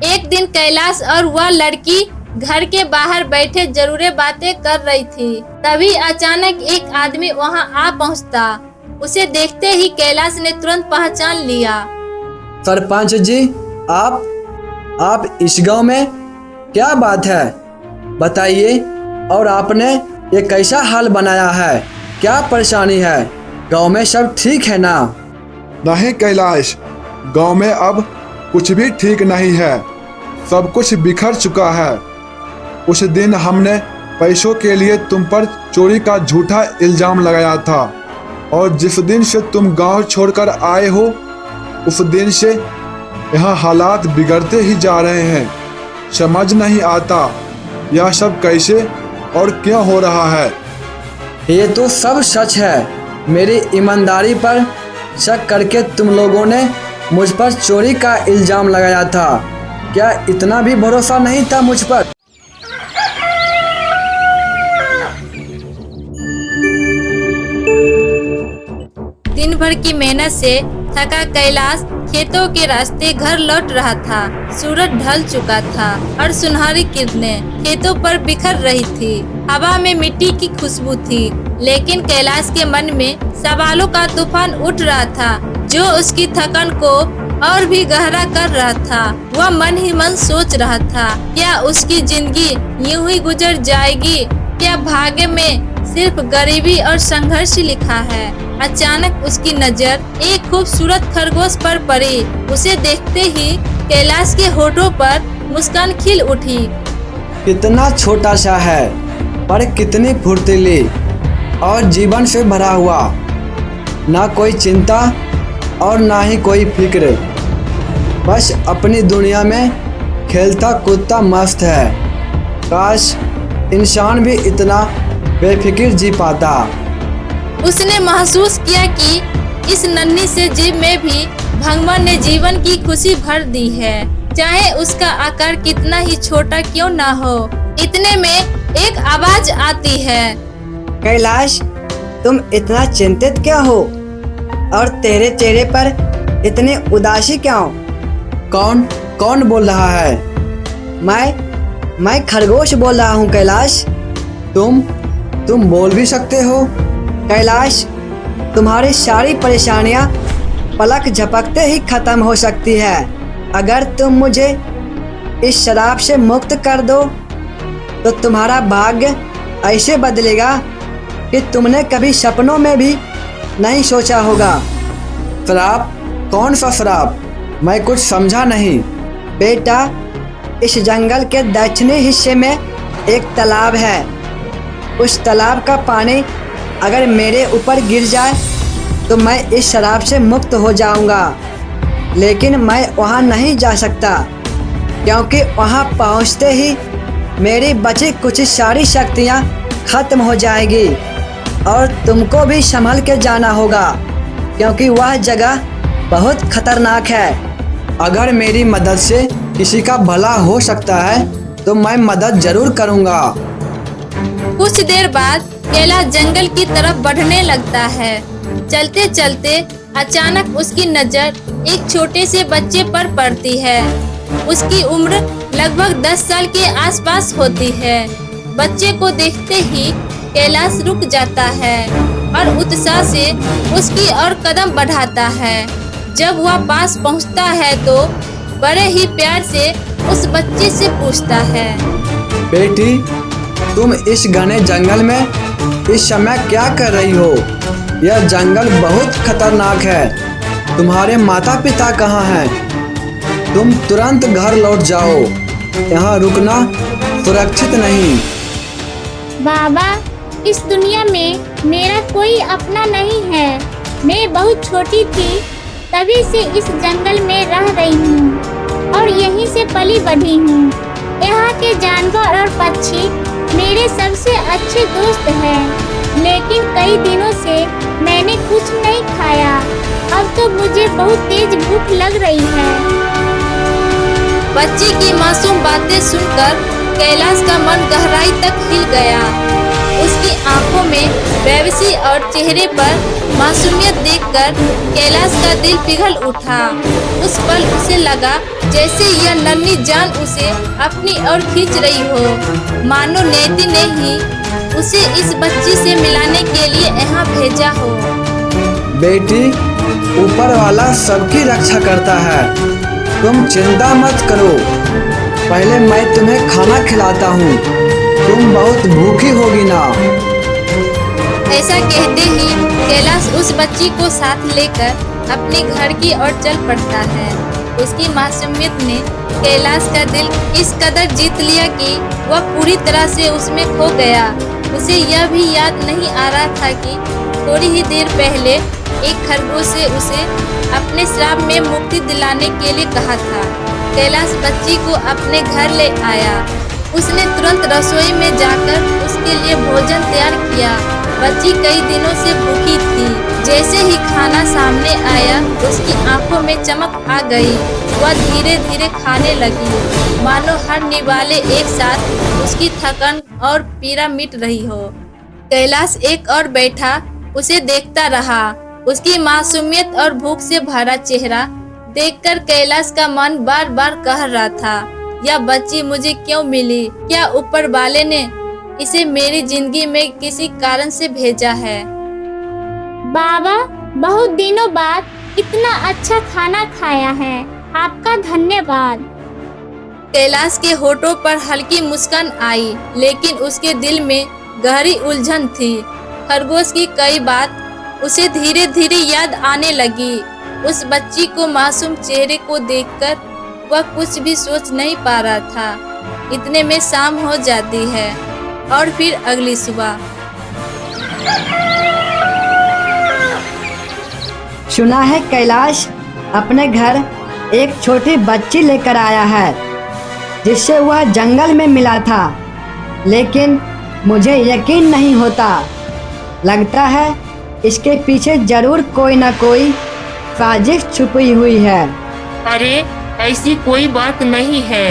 एक दिन कैलाश और वह लड़की घर के बाहर बैठे जरूरी बातें कर रही थी। तभी अचानक एक आदमी वहां आ पहुंचता। उसे देखते ही कैलाश ने तुरंत पहचान लिया। सरपंच जी, आप इस गांव में क्या बात है, बताइए। और आपने ये कैसा हाल बनाया है, क्या परेशानी है? गांव में सब ठीक है ना? नहीं कैलाश, गांव में अब कुछ भी ठीक नहीं है। सब कुछ बिखर चुका है। उस दिन हमने पैसों के लिए तुम पर चोरी का झूठा इल्जाम लगाया था, और जिस दिन से तुम गांव छोड़कर आए हो उस दिन से यहाँ हालात बिगड़ते ही जा रहे हैं। समझ नहीं आता यह सब कैसे और क्यों हो रहा है। ये तो सब सच है। मेरी ईमानदारी पर शक करके तुम लोगों ने मुझ पर चोरी का इल्जाम लगाया था। क्या इतना भी भरोसा नहीं था मुझ पर? दिन भर की मेहनत से थका कैलाश खेतों के रास्ते घर लौट रहा था। सूरज ढल चुका था और सुनहरी किरणें खेतों पर बिखर रही थी। हवा में मिट्टी की खुशबू थी, लेकिन कैलाश के मन में सवालों का तूफान उठ रहा था, जो उसकी थकन को और भी गहरा कर रहा था। वह मन ही मन सोच रहा था, क्या उसकी जिंदगी यूं ही गुजर जाएगी? क्या भाग्य में सिर्फ गरीबी और संघर्ष लिखा है? अचानक उसकी नजर एक खूबसूरत खरगोश पर पड़ी। उसे देखते ही कैलाश के होठों पर मुस्कान खिल उठी। कितना छोटा सा है, पर कितनी फुर्तीली और जीवन से भरा हुआ। ना कोई चिंता और ना ही कोई फिक्र, बस अपनी दुनिया में खेलता कूदता मस्त है। काश इंसान भी इतना बेफिक्र जी पाता। उसने महसूस किया कि इस नन्ही से जीव में भी भगवान ने जीवन की खुशी भर दी है, चाहे उसका आकार कितना ही छोटा क्यों ना हो। इतने में एक आवाज आती है। कैलाश, तुम इतना चिंतित क्यों हो? और तेरे चेहरे पर इतनी उदासी क्यों? कौन बोल रहा है? मैं खरगोश बोल रहा हूँ कैलाश। तुम बोल भी सकते हो? कैलाश, तुम्हारी सारी परेशानियाँ पलक झपकते ही खत्म हो सकती है, अगर तुम मुझे इस शराब से मुक्त कर दो। तो तुम्हारा भाग्य ऐसे बदलेगा कि तुमने कभी सपनों में भी नहीं सोचा होगा। शराब? कौन सा शराब? मैं कुछ समझा नहीं। बेटा, इस जंगल के दक्षिणी हिस्से में एक तालाब है। उस तालाब का पानी अगर मेरे ऊपर गिर जाए तो मैं इस शराब से मुक्त हो जाऊंगा। लेकिन मैं वहां नहीं जा सकता, क्योंकि वहां पहुंचते ही मेरी बची कुछ सारी शक्तियां खत्म हो जाएगी, और तुमको भी संभल के जाना होगा, क्योंकि वह जगह बहुत खतरनाक है। अगर मेरी मदद से किसी का भला हो सकता है तो मैं मदद जरूर करूंगा। कुछ देर बाद कैलाश जंगल की तरफ बढ़ने लगता है। चलते चलते अचानक उसकी नजर एक छोटे से बच्चे पर पड़ती है। उसकी उम्र लगभग 10 साल के आसपास होती है। बच्चे को देखते ही कैलाश रुक जाता है और उत्साह से उसकी ओर कदम बढ़ाता है। जब वह पास पहुंचता है तो बड़े ही प्यार से उस बच्चे से पूछता है, बेटी, तुम इस घने जंगल में इस समय क्या कर रही हो? यह जंगल बहुत खतरनाक है। तुम्हारे माता पिता कहाँ हैं? तुम तुरंत घर लौट जाओ, यहाँ रुकना सुरक्षित नहीं। बाबा, इस दुनिया में मेरा कोई अपना नहीं है। मैं बहुत छोटी थी, तभी से इस जंगल में रह रही हूँ और यहीं से पली बढ़ी हूँ। यहाँ के जानवर और पक्षी मेरे सबसे अच्छे दोस्त हैं। लेकिन कई दिनों से मैंने कुछ नहीं खाया। अब तो मुझे बहुत तेज भूख लग रही है। बच्ची की मासूम बातें सुनकर कैलाश का मन गहराई तक हिल गया। उसकी आंखों में बेबसी और चेहरे पर मासूमियत देखकर कैलाश का दिल पिघल उठा। उस पल उसे लगा जैसे यह नन्ही जान उसे अपनी ओर खींच रही हो, मानो नियति ने ही उसे इस बच्ची से मिलाने के लिए यहाँ भेजा हो। बेटी, ऊपर वाला सबकी रक्षा करता है, तुम चिंता मत करो। पहले मैं तुम्हें खाना खिलाता हूँ, तुम बहुत भूखी होगी ना। ऐसा कहते ही कैलाश उस बच्ची को साथ लेकर अपने घर की ओर चल पड़ता है। उसकी मासूमियत ने कैलाश का दिल इस कदर जीत लिया कि वह पूरी तरह से उसमें खो गया। उसे यह भी याद नहीं आ रहा था कि थोड़ी ही देर पहले एक खरगोश से उसे अपने श्राप में मुक्ति दिलाने के लिए कहा था। कैलाश बच्ची को अपने घर ले आया। उसने तुरंत रसोई में जाकर उसके लिए भोजन तैयार किया। बच्ची कई दिनों से भूखी थी। जैसे ही खाना सामने आया, उसकी आंखों में चमक आ गई। वह धीरे धीरे खाने लगी, मानो हर निवाले एक साथ उसकी थकान और पीड़ा मिट रही हो। कैलाश एक और बैठा उसे देखता रहा। उसकी मासूमियत और भूख से भरा चेहरा देखकर कैलाश का मन बार बार कह रहा था, यह बच्ची मुझे क्यों मिली? क्या ऊपर वाले ने इसे मेरी जिंदगी में किसी कारण से भेजा है? बाबा, बहुत दिनों बाद इतना अच्छा खाना खाया है, आपका धन्यवाद। कैलाश के होठों पर हल्की मुस्कान आई, लेकिन उसके दिल में गहरी उलझन थी। खरगोश की कई बात उसे धीरे धीरे याद आने लगी। उस बच्ची को मासूम चेहरे को देखकर वह कुछ भी सोच नहीं पा रहा था। इतने में शाम हो जाती है और फिर अगली सुबह। सुना है कैलाश अपने घर एक छोटी बच्ची लेकर आया है, जिससे वह जंगल में मिला था, लेकिन मुझे यकीन नहीं होता। लगता है इसके पीछे जरूर कोई न कोई साजिश छुपी हुई है। अरे ऐसी कोई बात नहीं है,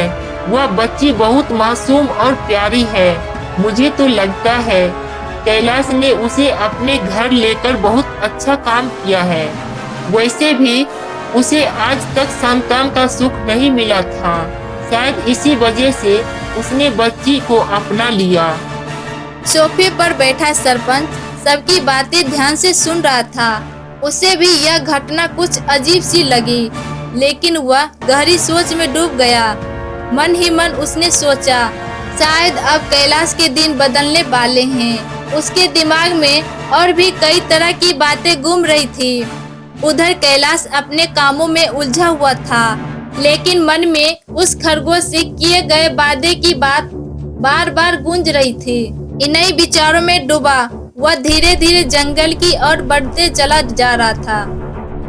वह बच्ची बहुत मासूम और प्यारी है। मुझे तो लगता है कैलाश ने उसे अपने घर लेकर बहुत अच्छा काम किया है। वैसे भी उसे आज तक संतान का सुख नहीं मिला था, शायद इसी वजह से उसने बच्ची को अपना लिया। सोफे पर बैठा सरपंच सबकी बातें ध्यान से सुन रहा था। उसे भी यह घटना कुछ अजीब सी लगी, लेकिन वह गहरी सोच में डूब गया। मन ही मन उसने सोचा, शायद अब कैलाश के दिन बदलने वाले हैं। उसके दिमाग में और भी कई तरह की बातें घूम रही थी। उधर कैलाश अपने कामों में उलझा हुआ था, लेकिन मन में उस खरगोश से किए गए वादे की बात बार बार गूंज रही थी। इन्हीं विचारों में डूबा वह धीरे धीरे जंगल की ओर बढ़ते चला जा रहा था।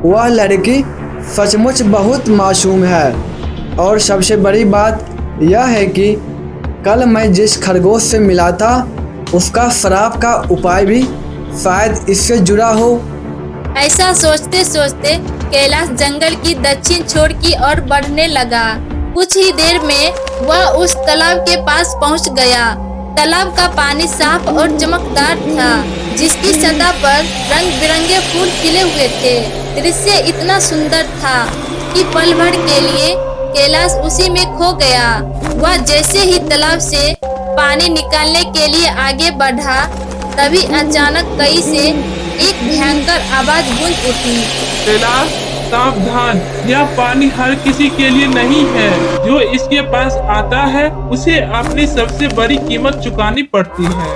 वह लड़की सचमुच बहुत मासूम है, और सबसे बड़ी बात यह है कि कल मैं जिस खरगोश से मिला था, उसका श्राप का उपाय भी शायद इससे जुड़ा हो। ऐसा सोचते सोचते कैलाश जंगल की दक्षिण छोर की ओर बढ़ने लगा। कुछ ही देर में वह उस तालाब के पास पहुंच गया। तालाब का पानी साफ और चमकदार था, जिसकी सतह पर रंग बिरंगे फूल खिले हुए थे। दृश्य इतना सुंदर था कि पल भर के लिए कैलाश उसी में खो गया। वह जैसे ही तालाब से पानी निकालने के लिए आगे बढ़ा, तभी अचानक कहीं से एक भयंकर आवाज गूंज उठी। कैलाश, सावधान, यह पानी हर किसी के लिए नहीं है। जो इसके पास आता है उसे अपनी सबसे बड़ी कीमत चुकानी पड़ती है।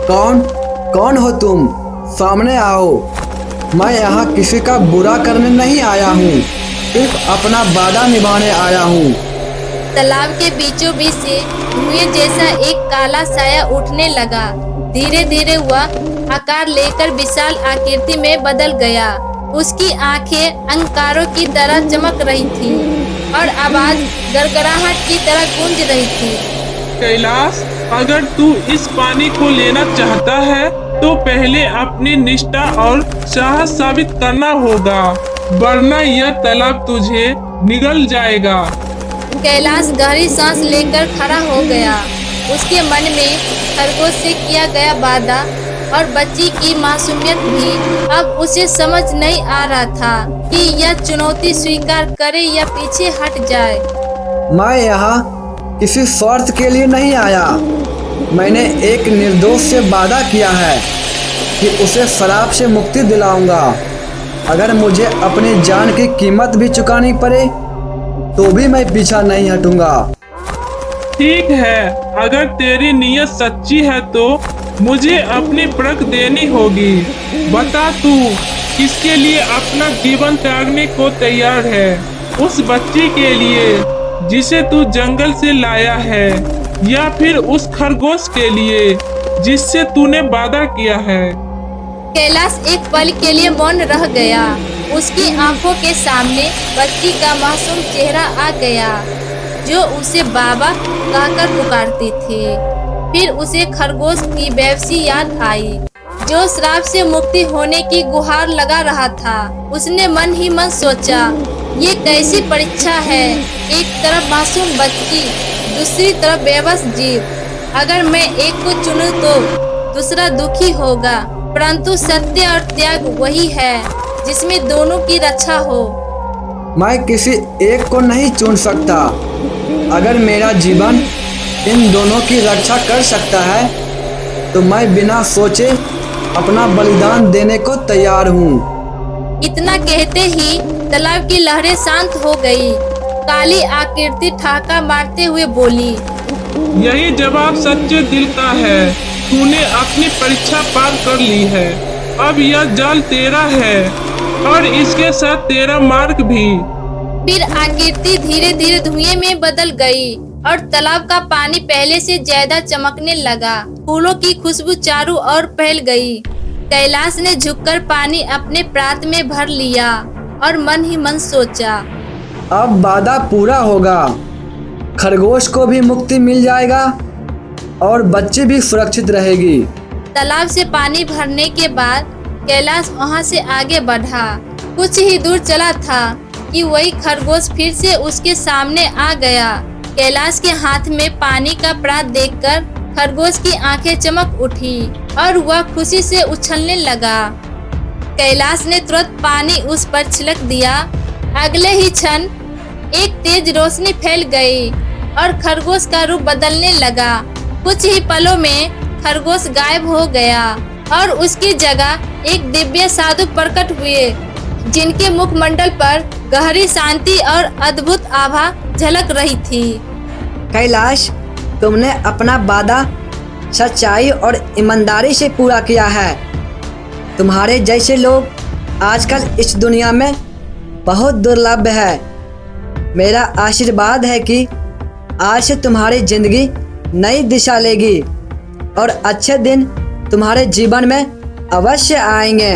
कौन हो तुम? सामने आओ। मैं यहाँ किसी का बुरा करने नहीं आया हूँ, सिर्फ अपना वादा निभाने आया हूँ। तालाब के बीचों बीच से धुएं जैसा एक काला साया उठने लगा। धीरे धीरे वह आकार लेकर विशाल आकृति में बदल गया। उसकी आंखें अंगारों की तरह चमक रही थी और आवाज गड़गड़ाहट की तरह गूंज रही थी। कैलाश, अगर तू इस पानी को लेना चाहता है तो पहले अपनी निष्ठा और साहस साबित करना होगा, वरना यह तालाब तुझे निगल जाएगा। कैलाश गहरी सांस लेकर खड़ा हो गया। उसके मन में खरगोश से किया गया वादा और बच्ची की मासूमियत भी अब उसे समझ नहीं आ रहा था कि यह चुनौती स्वीकार करे या पीछे हट जाए। मैं यहाँ किसी स्वार्थ के लिए नहीं आया। मैंने एक निर्दोष से वादा किया है कि उसे शराब से मुक्ति दिलाऊंगा। अगर मुझे अपनी जान की कीमत भी चुकानी पड़े तो भी मैं पीछा नहीं हटूंगा। ठीक है, अगर तेरी नीयत सच्ची है तो मुझे अपनी परख देनी होगी। बता तू किसके लिए अपना जीवन त्यागने को तैयार है? उस बच्ची के लिए जिसे तू जंगल से लाया है, या फिर उस खरगोश के लिए जिससे तूने वादा किया है? कैलाश एक पल के लिए मौन रह गया। उसकी आंखों के सामने बच्ची का मासूम चेहरा आ गया जो उसे बाबा कहकर पुकारती थी। फिर उसे खरगोश की बेबसी याद आई जो श्राप से मुक्ति होने की गुहार लगा रहा था। उसने मन ही मन सोचा, ये कैसी परीक्षा है। एक तरफ मासूम बच्ची, दूसरी तरफ बेबस जीव। अगर मैं एक को चुनूं तो दूसरा दुखी होगा, परंतु सत्य और त्याग वही है जिसमें दोनों की रक्षा हो। मैं किसी एक को नहीं चुन सकता। अगर मेरा जीवन इन दोनों की रक्षा कर सकता है तो मैं बिना सोचे अपना बलिदान देने को तैयार हूँ। इतना कहते ही तालाब की लहरें शांत हो गई। काली आकृति ठहाका मारते हुए बोली, यही जवाब सच्चे दिल का है। तूने अपनी परीक्षा पार कर ली है। अब यह जल तेरा है और इसके साथ तेरा मार्ग भी। फिर आकृति धीरे धीरे धुएं में बदल गई और तालाब का पानी पहले से ज्यादा चमकने लगा। फूलों की खुशबू चारों ओर फैल गई। कैलाश ने झुककर पानी अपने प्रात में भर लिया और मन ही मन सोचा, अब वादा पूरा होगा। खरगोश को भी मुक्ति मिल जाएगा और बच्ची भी सुरक्षित रहेगी। तालाब से पानी भरने के बाद कैलाश वहां से आगे बढ़ा। कुछ ही दूर चला था कि वही खरगोश फिर से उसके सामने आ गया। कैलाश के हाथ में पानी का प्रात देखकर खरगोश की आंखें चमक उठी और वह खुशी से उछलने लगा। कैलाश ने तुरंत पानी उस पर छिड़क दिया। अगले ही क्षण एक तेज रोशनी फैल गई और खरगोश का रूप बदलने लगा। कुछ ही पलों में खरगोश गायब हो गया और उसकी जगह एक दिव्य साधु प्रकट हुए जिनके मुखमंडल पर गहरी शांति और अद्भुत आभा झलक रही थी। कैलाश, तुमने अपना वादा सच्चाई और ईमानदारी से पूरा किया है। तुम्हारे जैसे लोग आजकल इस दुनिया में बहुत दुर्लभ है। मेरा आशीर्वाद है कि आज से तुम्हारी जिंदगी नई दिशा लेगी और अच्छे दिन तुम्हारे जीवन में अवश्य आएंगे।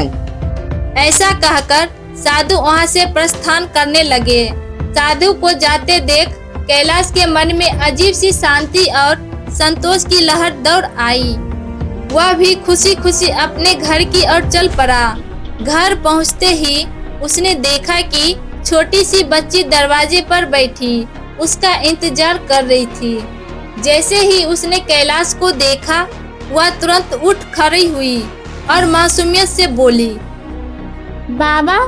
ऐसा कहकर साधु वहां से प्रस्थान करने लगे। साधु को जाते देख कैलाश के मन में अजीब सी शांति और संतोष की लहर दौड़ आई। वह भी खुशी खुशी अपने घर की ओर चल पड़ा। घर पहुंचते ही उसने देखा कि छोटी सी बच्ची दरवाजे पर बैठी उसका इंतजार कर रही थी। जैसे ही उसने कैलाश को देखा वह तुरंत उठ खड़ी हुई और मासूमियत से बोली, बाबा,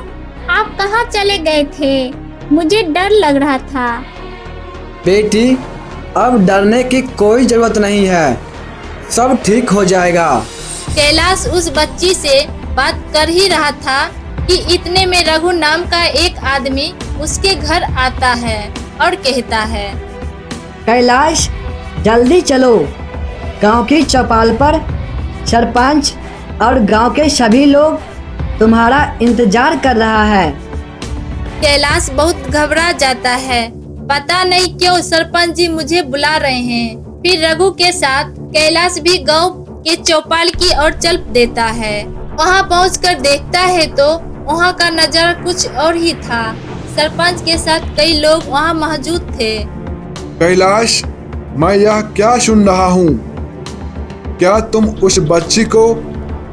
आप कहाँ चले गए थे? मुझे डर लग रहा था। बेटी, अब डरने की कोई जरूरत नहीं है। सब ठीक हो जाएगा। कैलाश उस बच्ची से बात कर ही रहा था कि इतने में रघु नाम का एक आदमी उसके घर आता है और कहता है, कैलाश, जल्दी चलो। गांव की चौपाल पर सरपंच और गांव के सभी लोग तुम्हारा इंतजार कर रहा है। कैलाश बहुत घबरा जाता है। पता नहीं क्यों सरपंच जी मुझे बुला रहे हैं। फिर रघु के साथ कैलाश भी गांव के चौपाल की ओर चल देता है। वहां पहुंचकर देखता है तो वहां का नजारा कुछ और ही था। सरपंच के साथ कई लोग वहां मौजूद थे। कैलाश, मैं यह क्या सुन रहा हूँ? क्या तुम उस बच्ची को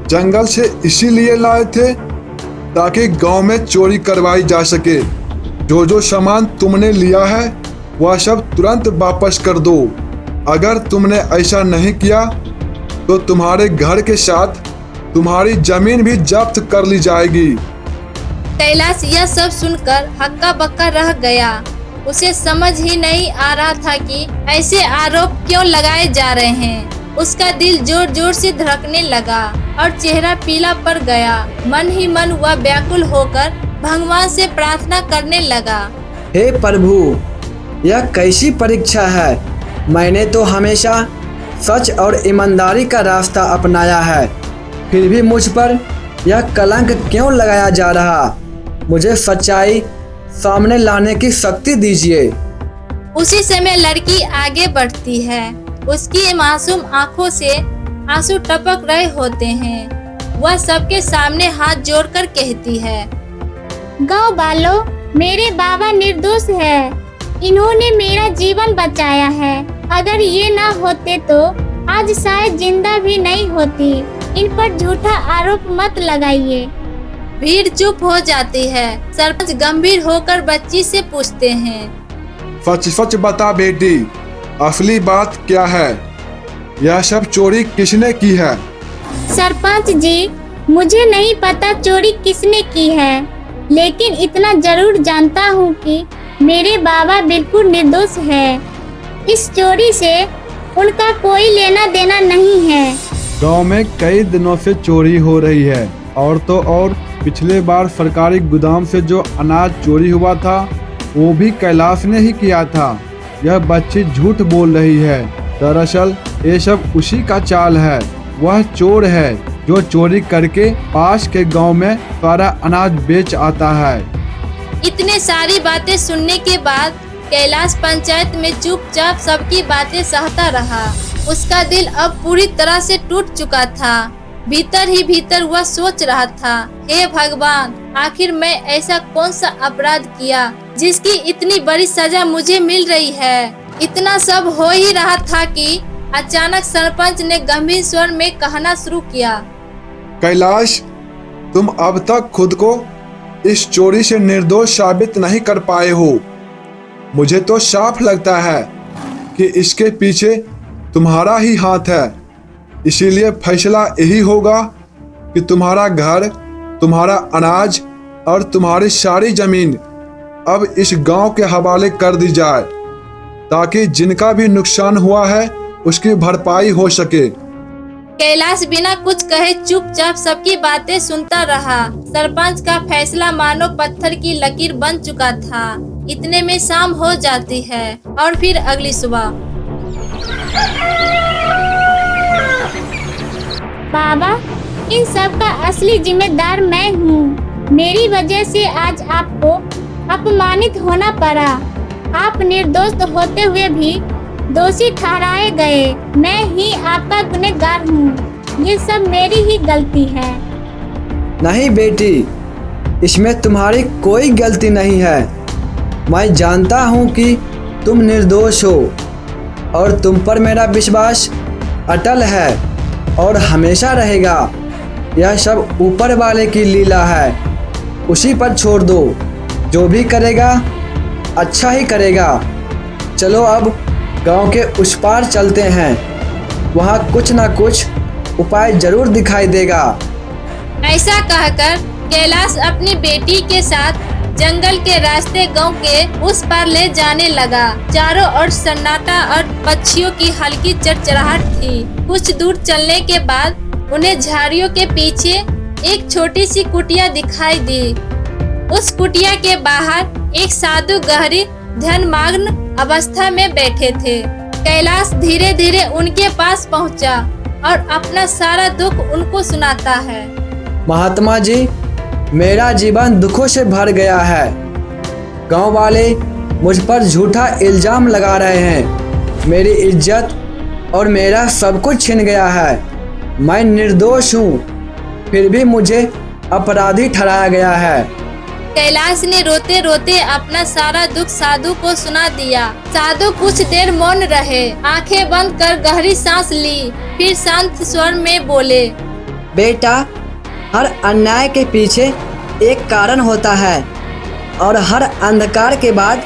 जंगल से इसीलिए लाए थे ताकि गांव में चोरी करवाई जा सके? जो जो सामान तुमने लिया है वह सब तुरंत वापस कर दो, अगर तुमने ऐसा नहीं किया तो तुम्हारे घर के साथ तुम्हारी जमीन भी जब्त कर ली जाएगी। कैलाश यह सब सुनकर हक्का बक्का रह गया। उसे समझ ही नहीं आ रहा था कि ऐसे आरोप क्यों लगाए जा रहे हैं। उसका दिल जोर जोर से धड़कने लगा और चेहरा पीला पड़ गया। मन ही मन वह व्याकुल होकर भगवान से प्रार्थना करने लगा। हे प्रभु, यह कैसी परीक्षा है? मैंने तो हमेशा सच और ईमानदारी का रास्ता अपनाया है, फिर भी मुझ पर यह कलंक क्यों लगाया जा रहा? मुझे सच्चाई सामने लाने की शक्ति दीजिए। उसी समय लड़की आगे बढ़ती है। उसकी मासूम आंखों से आंसू टपक रहे होते हैं। वह सबके सामने हाथ जोड़कर कहती है, गांव वालों, मेरे बाबा निर्दोष है। इन्होंने मेरा जीवन बचाया है। अगर ये ना होते तो आज शायद जिंदा भी नहीं होती। इन पर झूठा आरोप मत लगाइए। भीड़ चुप हो जाती है। सरपंच गंभीर होकर बच्ची से पूछते हैं, सच सच बता बेटी, असली बात क्या है? यह सब चोरी किसने की है? सरपंच जी, मुझे नहीं पता चोरी किसने की है, लेकिन इतना जरूर जानता हूँ कि मेरे बाबा बिल्कुल निर्दोष है। इस चोरी से उनका कोई लेना देना नहीं है। गांव में कई दिनों से चोरी हो रही है, और तो और पिछले बार सरकारी गोदाम से जो अनाज चोरी हुआ था वो भी कैलाश ने ही किया था। यह बच्ची झूठ बोल रही है। दरअसल ये सब उसी का चाल है। वह चोर है जो चोरी करके पास के गांव में सारा अनाज बेच आता है। इतने सारी बातें सुनने के बाद कैलाश पंचायत में चुपचाप सबकी बातें सहता रहा। उसका दिल अब पूरी तरह से टूट चुका था। भीतर ही भीतर वह सोच रहा था, हे भगवान, आखिर मैं ऐसा कौन सा अपराध किया जिसकी इतनी बड़ी सजा मुझे मिल रही है। इतना सब हो ही रहा था कि अचानक सरपंच ने गंभीर स्वर में कहना शुरू किया, कैलाश, तुम अब तक खुद को इस चोरी से निर्दोष साबित नहीं कर पाए हो। मुझे तो साफ लगता है कि इसके पीछे तुम्हारा ही हाथ है। इसीलिए फैसला यही होगा कि तुम्हारा घर, तुम्हारा अनाज और तुम्हारी सारी जमीन अब इस गांव के हवाले कर दी जाए, ताकि जिनका भी नुकसान हुआ है उसकी भरपाई हो सके। कैलाश बिना कुछ कहे चुपचाप सबकी बातें सुनता रहा। सरपंच का फैसला मानो पत्थर की लकीर बन चुका था। इतने में शाम हो जाती है और फिर अगली सुबह। बाबा, इन सब का असली जिम्मेदार मैं हूँ। मेरी वजह से आज आपको अपमानित होना पड़ा। आप निर्दोष होते हुए भी दोषी ठहराए गए। मैं ही आपका गुनहगार हूँ। ये सब मेरी ही गलती है। नहीं बेटी, इसमें तुम्हारी कोई गलती नहीं है। मैं जानता हूँ कि तुम निर्दोष हो और तुम पर मेरा विश्वास अटल है और हमेशा रहेगा। यह सब ऊपर वाले की लीला है, उसी पर छोड़ दो। जो भी करेगा अच्छा ही करेगा। चलो अब गांव के उस पार चलते हैं, वहाँ कुछ ना कुछ उपाय जरूर दिखाई देगा। ऐसा कहकर कैलाश अपनी बेटी के साथ जंगल के रास्ते गांव के उस पार ले जाने लगा। चारों ओर सन्नाटा और पक्षियों की हल्की चरचराहट थी। कुछ दूर चलने के बाद उन्हें झाड़ियों के पीछे एक छोटी सी कुटिया दिखाई दी। उस कुटिया के बाहर एक साधु गहरी ध्यानमग्न अवस्था में बैठे थे। कैलाश धीरे धीरे उनके पास पहुंचा और अपना सारा दुख उनको सुनाता है। महात्मा जी, मेरा जीवन दुखों से भर गया है। गांव वाले मुझ पर झूठा इल्जाम लगा रहे हैं। मेरी इज्जत और मेरा सब कुछ छिन गया है। मैं निर्दोष हूँ, फिर भी मुझे अपराधी ठहराया गया है। कैलाश ने रोते रोते अपना सारा दुख साधु को सुना दिया। साधु कुछ देर मौन रहे, आंखें बंद कर गहरी सांस ली, फिर शांत स्वर में बोले, बेटा, हर अन्याय के पीछे एक कारण होता है और हर अंधकार के बाद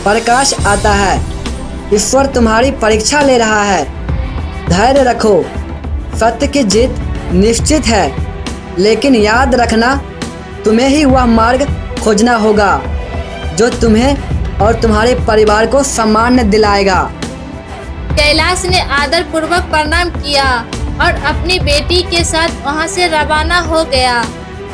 प्रकाश आता है। ईश्वर तुम्हारी परीक्षा ले रहा है। धैर्य रखो, सत्य की जीत निश्चित है, लेकिन याद रखना तुम्हें ही वह मार्ग खोजना होगा जो तुम्हें और तुम्हारे परिवार को सम्मान दिलाएगा। कैलाश ने आदर पूर्वक प्रणाम किया और अपनी बेटी के साथ वहां से रवाना हो गया।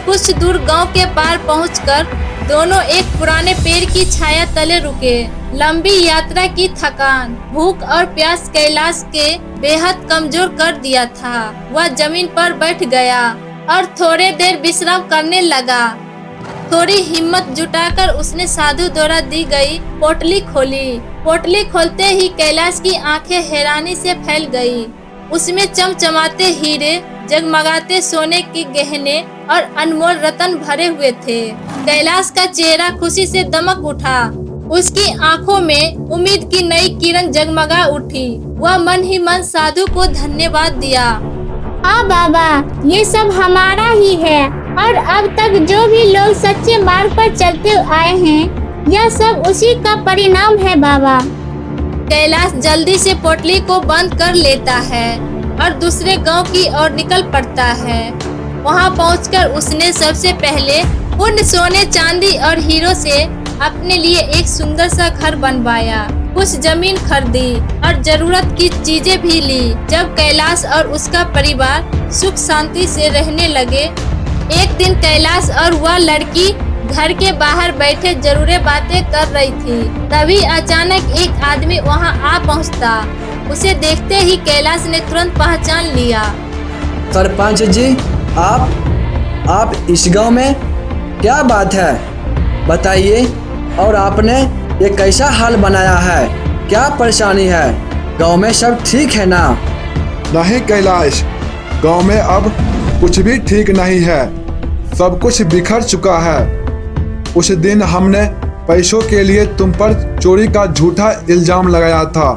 कुछ दूर गांव के पार पहुंचकर दोनों एक पुराने पेड़ की छाया तले रुके। लंबी यात्रा की थकान, भूख और प्यास कैलाश के बेहद कमजोर कर दिया था। वह जमीन पर बैठ गया और थोड़े देर विश्राम करने लगा। थोड़ी हिम्मत जुटाकर उसने साधु द्वारा दी गई पोटली खोली। पोटली खोलते ही कैलाश की आंखें हैरानी से फैल गई। उसमें चमचमाते हीरे, जगमगाते सोने के गहने और अनमोल रत्न भरे हुए थे। कैलाश का चेहरा खुशी से दमक उठा। उसकी आंखों में उम्मीद की नई किरण जगमगा उठी। वह मन ही मन साधु को धन्यवाद दिया। हाँ बाबा, ये सब हमारा ही है और अब तक जो भी लोग सच्चे मार्ग पर चलते आए हैं, यह सब उसी का परिणाम है बाबा। कैलाश जल्दी से पोटली को बंद कर लेता है और दूसरे गांव की ओर निकल पड़ता है। वहां पहुंचकर उसने सबसे पहले उन सोने, चांदी और हीरो से अपने लिए एक सुंदर सा घर बनवाया। कुछ जमीन खरीदी और जरूरत की चीजें भी ली। जब कैलाश और उसका परिवार सुख शांति से रहने लगे, एक दिन कैलाश और वह लड़की घर के बाहर बैठे जरूरी बातें कर रही थी। तभी अचानक एक आदमी वहां आ पहुंचता। उसे देखते ही कैलाश ने तुरंत पहचान लिया। सरपंच जी, आप इस गांव में क्या बात है, बताइए। और आपने ये कैसा हाल बनाया है, क्या परेशानी है? गांव में सब ठीक है ना? नहीं कैलाश, गांव में अब कुछ भी ठीक नहीं है। सब कुछ बिखर चुका है। उस दिन हमने पैसों के लिए तुम पर चोरी का झूठा इल्जाम लगाया था,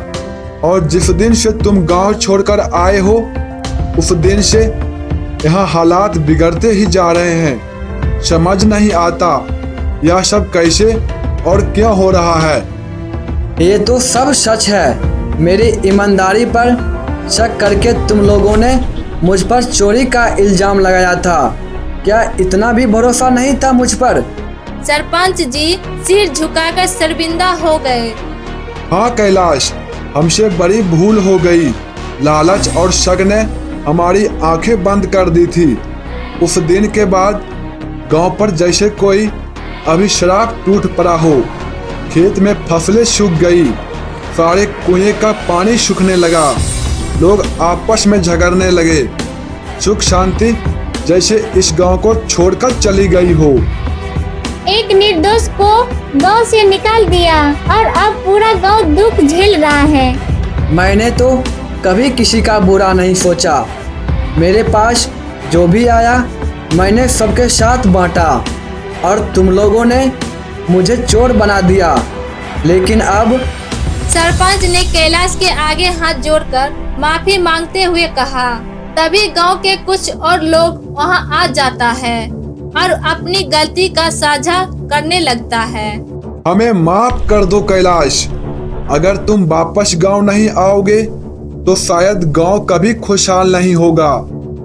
और जिस दिन से तुम गांव छोड़कर आए हो, उस दिन से यहाँ हालात बिगड़ते ही जा रहे हैं। समझ नहीं आता यह सब कैसे और क्यों हो रहा है। ये तो सब सच है। मेरी ईमानदारी पर शक करके तुम लोगों ने मुझ पर चोरी का इल्जाम लगाया था। क्या इतना भी भरोसा नहीं था मुझ पर? सरपंच जी सिर झुकाकर शर्मिंदा हो गए। हाँ कैलाश, हमसे बड़ी भूल हो गई। लालच और शक ने हमारी आंखें बंद कर दी थी। उस दिन के बाद गांव पर जैसे कोई अभिश्राप टूट पड़ा हो। खेत में फसलें सूख गई, सारे कुएं का पानी सूखने लगा, लोग आपस में झगड़ने लगे। सुख शांति जैसे इस गांव को छोड़कर चली गई हो। एक निर्दोष को गांव से निकाल दिया और अब पूरा गांव दुख झेल रहा है। मैंने तो कभी किसी का बुरा नहीं सोचा। मेरे पास जो भी आया मैंने सबके साथ बांटा, और तुम लोगों ने मुझे चोर बना दिया। लेकिन अब सरपंच ने कैलाश के आगे हाथ जोड़कर माफी मांगते हुए कहा। तभी गांव के कुछ और लोग वहां आ जाता है और अपनी गलती का साझा करने लगता है। हमें माफ कर दो कैलाश। अगर तुम वापस गांव नहीं आओगे तो शायद गांव कभी खुशहाल नहीं होगा।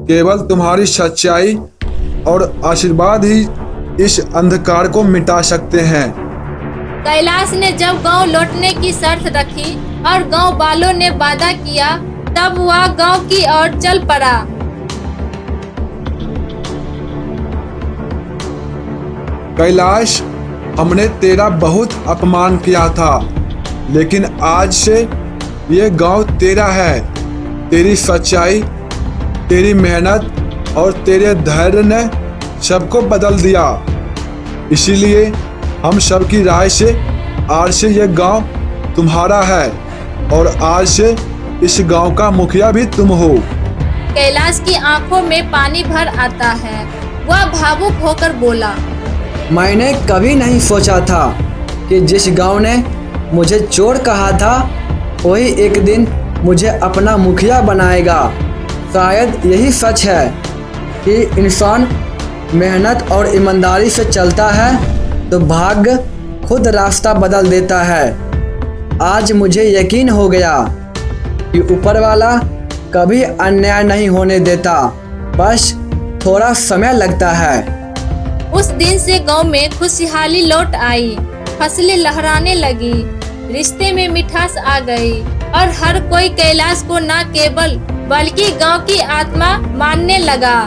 केवल तुम्हारी सच्चाई और आशीर्वाद ही इस अंधकार को मिटा सकते हैं। कैलाश ने जब गांव लौटने की शर्त रखी और गांव वालों ने वादा किया, तब वह गांव की ओर चल पड़ा। कैलाश, हमने तेरा बहुत अपमान किया था, लेकिन आज से ये गांव तेरा है। तेरी सच्चाई, तेरी मेहनत और तेरे धैर्य ने सबको बदल दिया। इसीलिए हम सबकी राय से आज से ये गांव तुम्हारा है, और आज से इस गांव का मुखिया भी तुम हो। कैलाश की आंखों में पानी भर आता है। वह भावुक होकर बोला, मैंने कभी नहीं सोचा था कि जिस गांव ने मुझे चोर कहा था वही एक दिन मुझे अपना मुखिया बनाएगा। शायद यही सच है कि इंसान मेहनत और ईमानदारी से चलता है तो भाग्य खुद रास्ता बदल देता है। आज मुझे यकीन हो गया कि ऊपर वाला कभी अन्याय नहीं होने देता, बस थोड़ा समय लगता है। उस दिन से गांव में खुशहाली लौट आई, फसलें लहराने लगी, रिश्ते में मिठास आ गई और हर कोई कैलाश को न केवल बल्कि गांव की आत्मा मानने लगा।